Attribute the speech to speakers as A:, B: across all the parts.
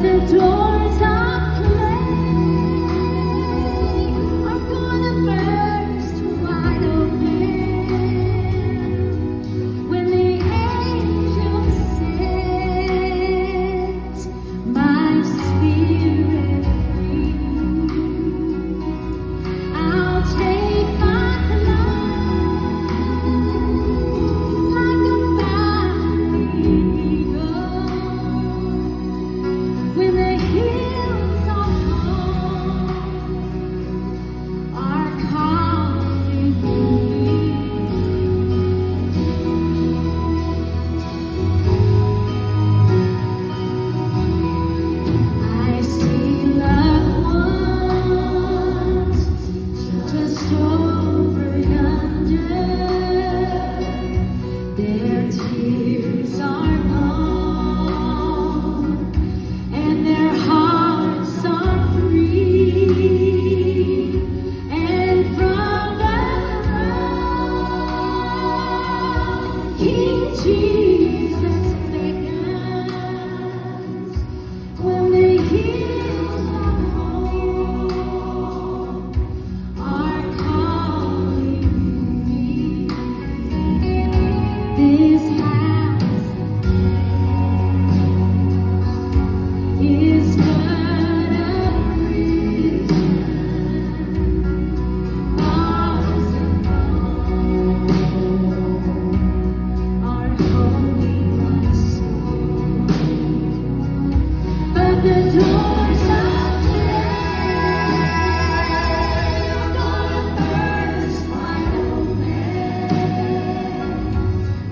A: the doors of clay are gonna burst wide open when the angel sets my spirit free. I'll take my flight like a mighty eagle when the hills of home are calling me. I see loved ones just over yonder. Their tears are gone and their hearts are free. And from the throne, King Jesus beckons when the hills of home are calling me. This house is but a prison. Bars and walls are holding my soul, but the doors of clay are gonna burst wide open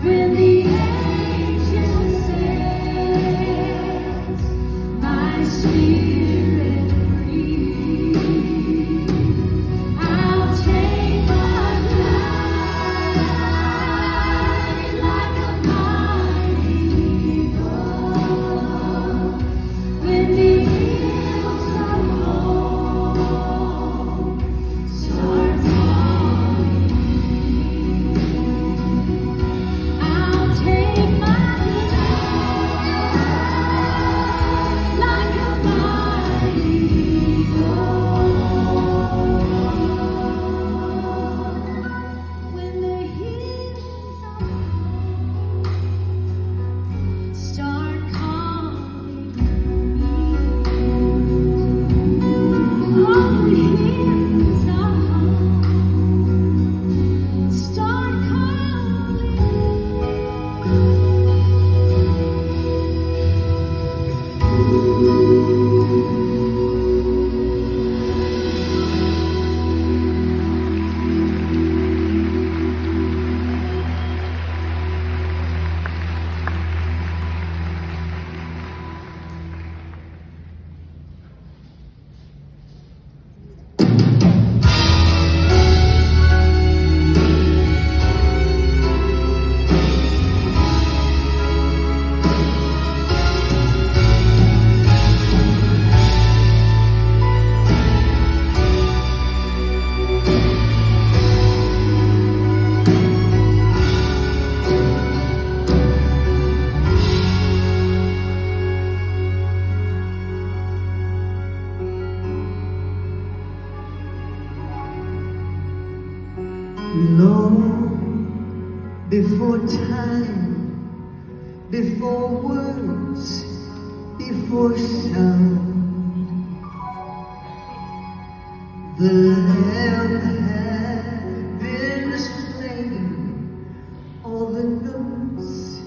A: when the angel sets my spirit free. I'll take my flight like a mighty eagle when the hills of home start calling me. I'll take my flight like a mighty eagle when the hills of home start calling me. Oh, the hills of home start calling me.
B: Long before time, before words, before sound, the Lamb had been slain, all the notes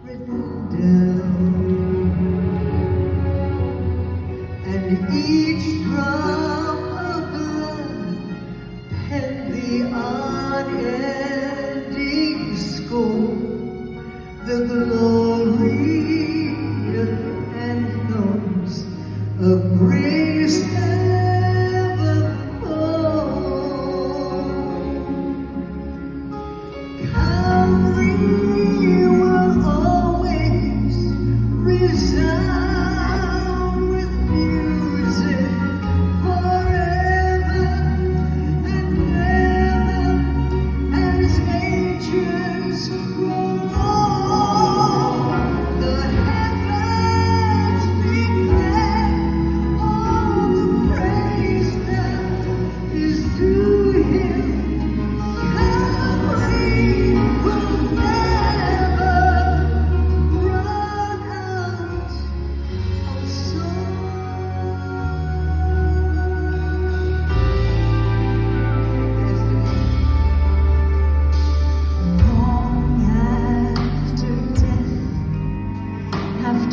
B: written down, and each drop of blood penned the unending score, the glory of anthems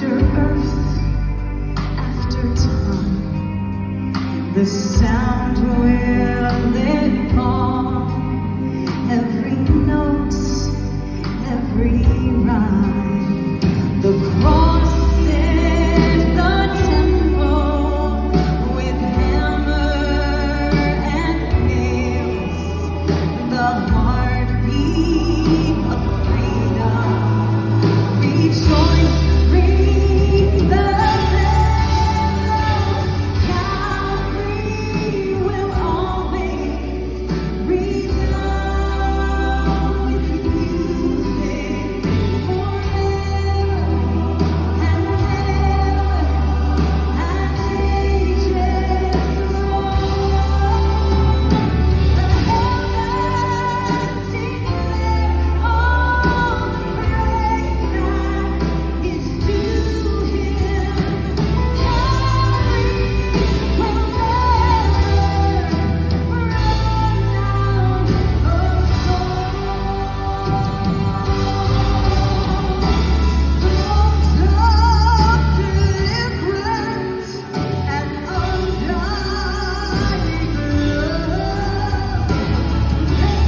B: after earth, after time, the sound will live on. Every note, every rhyme, the cross is the temple with hammer and nails, the heartbeat of freedom. Rejoice, ring the bell. Calvary will always resound with music forever and ever, as ages roll. The heavens declare all the praise that is due Him. Calvary will never run out of songs of deliverance and undying love. They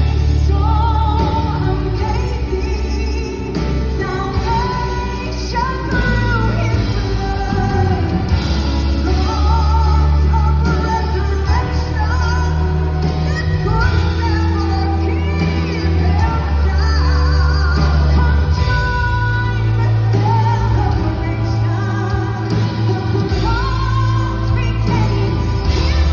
B: saw amazing salvation through His blood. Songs of resurrection that could never keep Him down. Come join the celebration. The cross became His